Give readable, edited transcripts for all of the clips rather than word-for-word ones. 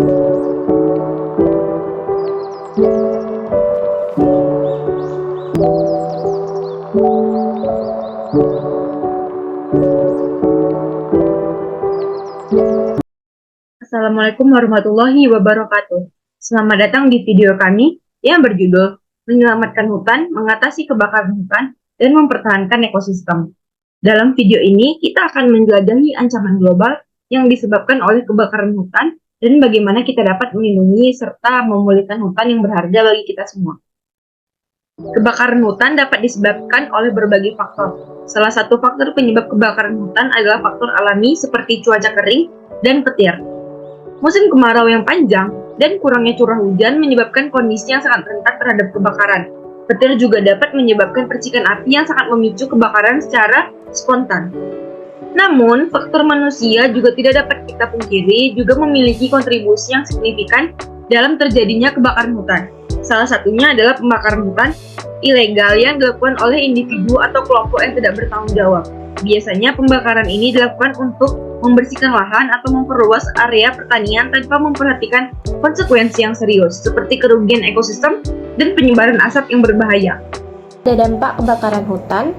Assalamualaikum warahmatullahi wabarakatuh. Selamat datang di video kami yang berjudul Menyelamatkan Hutan, Mengatasi Kebakaran Hutan, dan Mempertahankan Ekosistem. Dalam video ini, kita akan menjelajahi ancaman global yang disebabkan oleh kebakaran hutan dan bagaimana kita dapat melindungi serta memulihkan hutan yang berharga bagi kita semua. Kebakaran hutan dapat disebabkan oleh berbagai faktor. Salah satu faktor penyebab kebakaran hutan adalah faktor alami seperti cuaca kering dan petir. Musim kemarau yang panjang dan kurangnya curah hujan menyebabkan kondisi yang sangat rentan terhadap kebakaran. Petir juga dapat menyebabkan percikan api yang sangat memicu kebakaran secara spontan. Namun, faktor manusia juga tidak dapat kita pungkiri juga memiliki kontribusi yang signifikan dalam terjadinya kebakaran hutan. Salah satunya adalah pembakaran hutan ilegal yang dilakukan oleh individu atau kelompok yang tidak bertanggung jawab. Biasanya pembakaran ini dilakukan untuk membersihkan lahan atau memperluas area pertanian tanpa memperhatikan konsekuensi yang serius, seperti kerugian ekosistem dan penyebaran asap yang berbahaya. Ada dampak kebakaran hutan,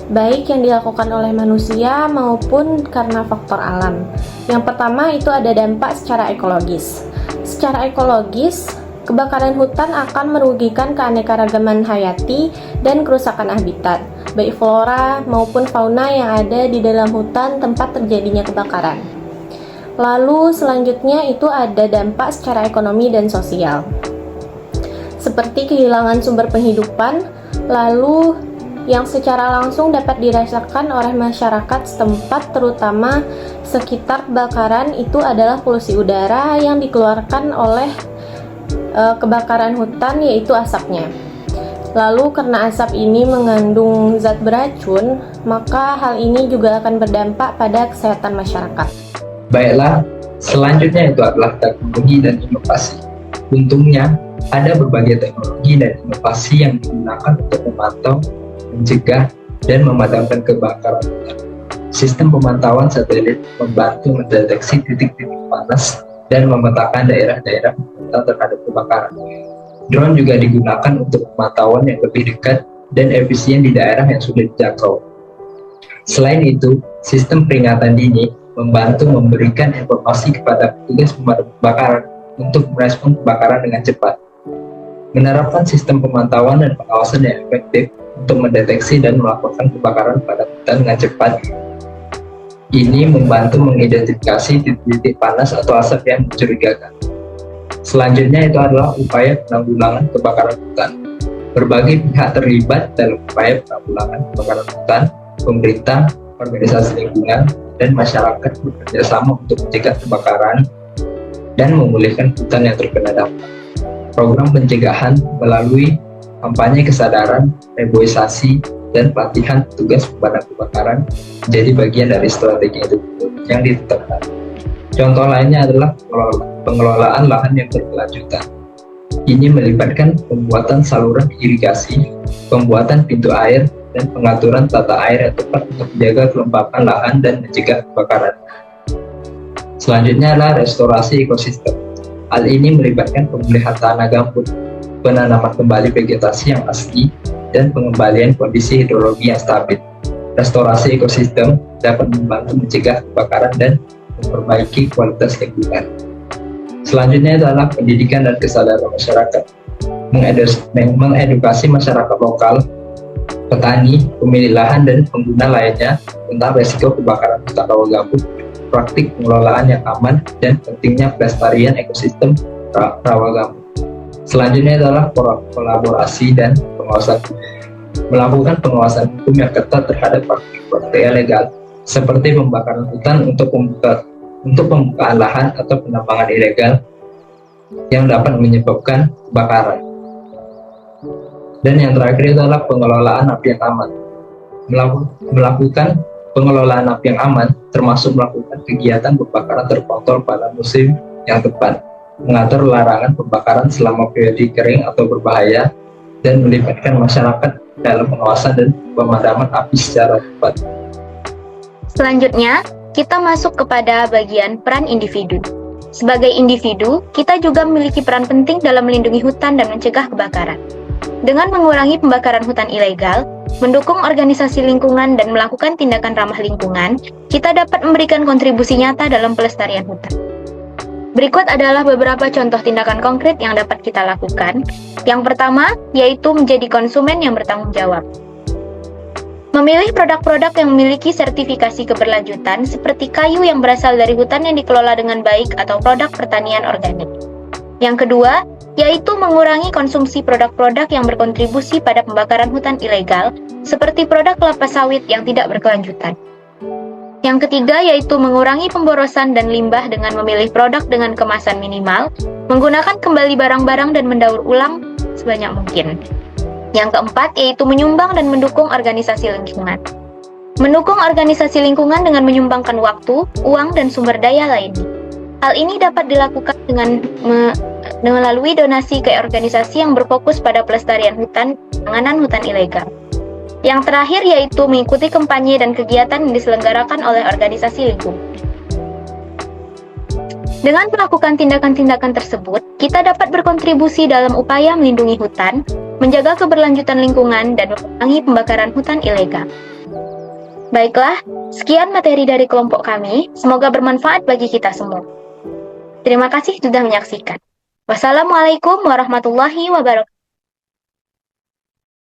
baik yang dilakukan oleh manusia maupun karena faktor alam. Yang pertama itu ada dampak secara ekologis. Secara ekologis, kebakaran hutan akan merugikan keanekaragaman hayati dan kerusakan habitat, baik flora maupun fauna yang ada di dalam hutan tempat terjadinya kebakaran. Lalu selanjutnya itu ada dampak secara ekonomi dan sosial, seperti kehilangan sumber penghidupan, lalu yang secara langsung dapat dirasakan oleh masyarakat setempat, terutama sekitar kebakaran, itu adalah polusi udara yang dikeluarkan oleh kebakaran hutan, yaitu asapnya. Lalu karena asap ini mengandung zat beracun, maka hal ini juga akan berdampak pada kesehatan masyarakat. Baiklah, selanjutnya itu adalah teknologi dan inovasi. Untungnya, ada berbagai teknologi dan inovasi yang digunakan untuk memantau, mencegah, dan memadamkan kebakaran hutan. Sistem pemantauan satelit membantu mendeteksi titik-titik panas dan memetakan daerah-daerah terhadap kebakaran. Drone juga digunakan untuk pemantauan yang lebih dekat dan efisien di daerah yang sudah dijangkau. Selain itu, sistem peringatan dini membantu memberikan informasi kepada petugas pemadam kebakaran untuk merespon kebakaran dengan cepat. Menerapkan sistem pemantauan dan pengawasan yang efektif untuk mendeteksi dan melaporkan kebakaran pada hutan dengan cepat. Ini membantu mengidentifikasi titik-titik panas atau asap yang mencurigakan. Selanjutnya itu adalah upaya penanggulangan kebakaran hutan. Berbagai pihak terlibat dalam upaya penanggulangan kebakaran hutan, pemerintah, organisasi lingkungan, dan masyarakat bekerja sama untuk mencegah kebakaran dan memulihkan hutan yang terkena dampak. Program pencegahan melalui kampanye kesadaran, reboisasi, dan pelatihan petugas pemadam kebakaran menjadi bagian dari strategi itu yang ditetapkan. Contoh lainnya adalah pengelolaan lahan yang berkelanjutan. Ini melibatkan pembuatan saluran irigasi, pembuatan pintu air, dan pengaturan tata air yang tepat untuk menjaga kelembapan lahan dan mencegah kebakaran. Selanjutnya adalah restorasi ekosistem. Hal ini melibatkan pemulihan tanah gambut, penanaman kembali vegetasi yang asli, dan pengembalian kondisi hidrologi yang stabil. Restorasi ekosistem dapat membantu mencegah kebakaran dan memperbaiki kualitas lingkungan. Selanjutnya adalah pendidikan dan kesadaran masyarakat. Mengedukasi masyarakat lokal, petani, pemilik lahan, dan pengguna lainnya tentang resiko kebakaran hutan rawa gambut, praktik pengelolaan yang aman, dan pentingnya pelestarian ekosistem rawa gambut. Selanjutnya adalah kolaborasi dan pengawasan. Melakukan pengawasan hukum yang ketat terhadap praktik ilegal, seperti pembakaran hutan untuk pembukaan lahan atau penambangan ilegal yang dapat menyebabkan kebakaran. Dan yang terakhir adalah pengelolaan api yang aman. Melakukan pengelolaan api yang aman termasuk melakukan kegiatan pembakaran terkontrol pada musim yang tepat, mengatur larangan pembakaran selama periode kering atau berbahaya, dan melibatkan masyarakat dalam pengawasan dan pemadaman api secara tepat. Selanjutnya, kita masuk kepada bagian peran individu. Sebagai individu, kita juga memiliki peran penting dalam melindungi hutan dan mencegah kebakaran. Dengan mengurangi pembakaran hutan ilegal, mendukung organisasi lingkungan dan melakukan tindakan ramah lingkungan, kita dapat memberikan kontribusi nyata dalam pelestarian hutan. Berikut adalah beberapa contoh tindakan konkret yang dapat kita lakukan. Yang pertama, yaitu menjadi konsumen yang bertanggung jawab. Memilih produk-produk yang memiliki sertifikasi keberlanjutan seperti kayu yang berasal dari hutan yang dikelola dengan baik atau produk pertanian organik. Yang kedua, yaitu mengurangi konsumsi produk-produk yang berkontribusi pada pembakaran hutan ilegal, seperti produk kelapa sawit yang tidak berkelanjutan. Yang ketiga, yaitu mengurangi pemborosan dan limbah dengan memilih produk dengan kemasan minimal, menggunakan kembali barang-barang dan mendaur ulang sebanyak mungkin. Yang keempat, yaitu menyumbang dan mendukung organisasi lingkungan. Mendukung organisasi lingkungan dengan menyumbangkan waktu, uang, dan sumber daya lainnya. Hal ini dapat dilakukan dengan melalui donasi ke organisasi yang berfokus pada pelestarian hutan, penanganan hutan ilegal. Yang terakhir yaitu mengikuti kampanye dan kegiatan yang diselenggarakan oleh organisasi lingkungan. Dengan melakukan tindakan-tindakan tersebut, kita dapat berkontribusi dalam upaya melindungi hutan, menjaga keberlanjutan lingkungan, dan mengurangi pembakaran hutan ilegal. Baiklah, sekian materi dari kelompok kami. Semoga bermanfaat bagi kita semua. Terima kasih sudah menyaksikan. Wassalamualaikum warahmatullahi wabarakatuh.